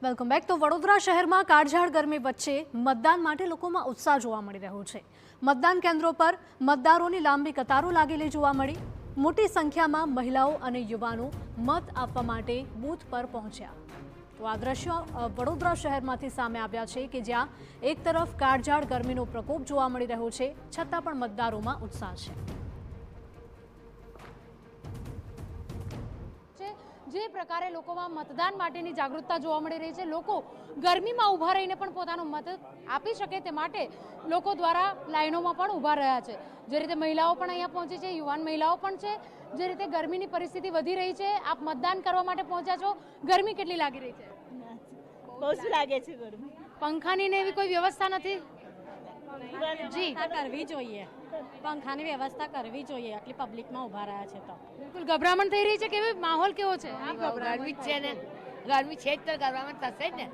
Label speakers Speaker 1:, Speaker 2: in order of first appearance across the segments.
Speaker 1: Welcome back. તો વડોદરા શહેરમાં કાળઝાળ ગરમી વચ્ચે મતદાન માટે લોકોમાં ઉત્સાહ જોવા મળી રહ્યો છે। મતદાન કેન્દ્રો પર મતદારોની લાંબી કતારો લાગેલી જોવા મળી। મોટી સંખ્યામાં મહિલાઓ અને યુવાનો મત આપવા માટે બૂથ પર પહોંચ્યા। તો આ દ્રશ્યો વડોદરા શહેરમાંથી સામે આવ્યા છે કે જ્યાં એક તરફ કાળઝાળ ગરમીનો પ્રકોપ જોવા મળી રહ્યો છે, છતાં પણ મતદારોમાં ઉત્સાહ છે।
Speaker 2: જે પ્રકારે લોકોમાં મતદાન માટેની જાગૃતતા જોવા મળી રહી છે, લોકો ગરમીમાં ઊભા રહીને પણ પોતાનો મત આપી શકે તે માટે લોકો દ્વારા લાઈનોમાં પણ ઊભા રહ્યા છે। જે રીતે મહિલાઓ પણ અહીંયા પહોંચી છે, યુવાન મહિલાઓ પણ છે। જે રીતે ગરમીની પરિસ્થિતિ વધી રહી છે, આપ મતદાન કરવા માટે પહોંચ્યા છો, ગરમી કેટલી લાગી રહી છે?
Speaker 3: બહુ લાગે છે ગરમી।
Speaker 2: પંખાની ને એવી કોઈ વ્યવસ્થા નથી?
Speaker 4: જી કરવી જોઈએ, પંખાની વ્યવસ્થા કરવી જોઈએ, આટલી પબ્લિકમાં ઊભા રહ્યા છે તો
Speaker 2: બિલકુલ ગભરામણ થઈ રહી છે કે માહોલ કેવો છે?
Speaker 5: ગરમી છે ને, ગરમી છે જ તો ગરબામાં થશે જ ને।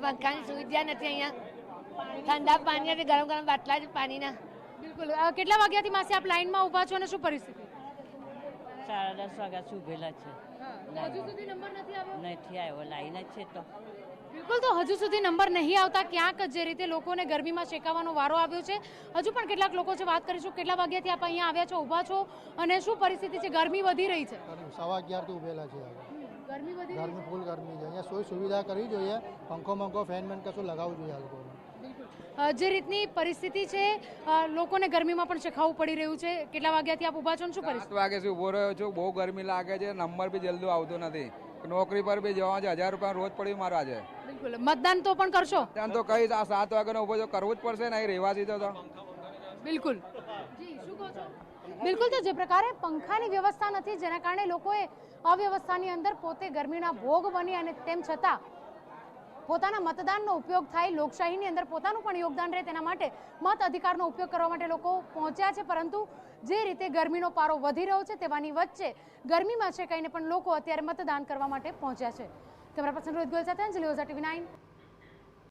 Speaker 5: પંખાની સુવિધા નથી અહીંયા, ઠંડા પાણી નથી, ગરમ ગરમ બાટલા જ પાણીના।
Speaker 2: બિલકુલ કેટલા વાગ્યાથી માસી આપ લાઈનમાં ઊભા છો અને શું પરિસ્થિતિ?
Speaker 3: 10:30 વાગ્યાથી ઉભેલા છે,
Speaker 2: હજુ સુધી નંબર નથી આવ્યો?
Speaker 3: નથી આવ્યો, લાઈન જ છે તો।
Speaker 2: બિલકુલ, તો હજુ સુધી નંબર નહીં આવતા ક્યાંક જે રીતે લોકોને ગરમીમાં શેકાવાનો વારો આવ્યો છે। હજુ પણ કેટલાક લોકો છે, વાત કરીશું। કેટલા વાગ્યાથી આપ અહીંયા આવ્યા છો, ઊભા છો અને શું પરિસ્થિતિ છે? ગરમી વધી રહી છે?
Speaker 6: 11:15 થી ઉભેલા છે।
Speaker 2: ગરમી વધી રહી
Speaker 6: ગરમી ફૂલ ગરમી છે, અહીંયા સોય સુવિધા કરવી જોઈએ, પંખો ફેન કશું લગાવવું જોઈએ આ લોકોને।
Speaker 2: જે રીતની પરિસ્થિતિ છે, લોકોને ગરમીમાં પણ શેકાવવું પડી રહ્યું છે। કેટલા વાગ્યાથી આપ ઊભા છો ને શું
Speaker 7: 7
Speaker 2: પરિસ્થિતિ?
Speaker 7: વાગ્યાથી ઊભો રહ્યો છું, બહુ ગરમી લાગે છે, નંબર બી જલ્દી આવતો નથી, નોકરી પર બી જવા છે, 1000 રૂપિયા રોજ પડ્યું મારા છે।
Speaker 2: બિલકુલ, મતદાન તો પણ કરશો?
Speaker 7: ત્યાં તો કઈ 7 વાગ્યાનો ઊભો તો કરવું જ પડશે ને, અહીં રહેવા દીધો તો।
Speaker 2: બિલકુલ જી, શું કહો છો? બિલકુલ, તો જે પ્રકારે પંખાની વ્યવસ્થા નથી, જેના કારણે લોકોએ અવ્યવસ્થાની અંદર પોતે ગરમીના ભોગ બની અને તેમ છતાં પોતાના મતદાનનો ઉપયોગ થાય, લોકશાહીની અંદર પોતાનું પણ યોગદાન રહે તેના માટે મત અધિકારનો ઉપયોગ કરવા માટે લોકો પહોંચ્યા છે। પરંતુ જે રીતે ગરમીનો પારો વધી રહ્યો છે, તેવાની વચ્ચે ગરમીમાં શેકાઈને પણ લોકો અત્યારે મતદાન કરવા માટે પહોંચ્યા છે। કેમેરા પર્સન રોહિત ગોયલ સાથે અંજલિ ઓઝા, TV9।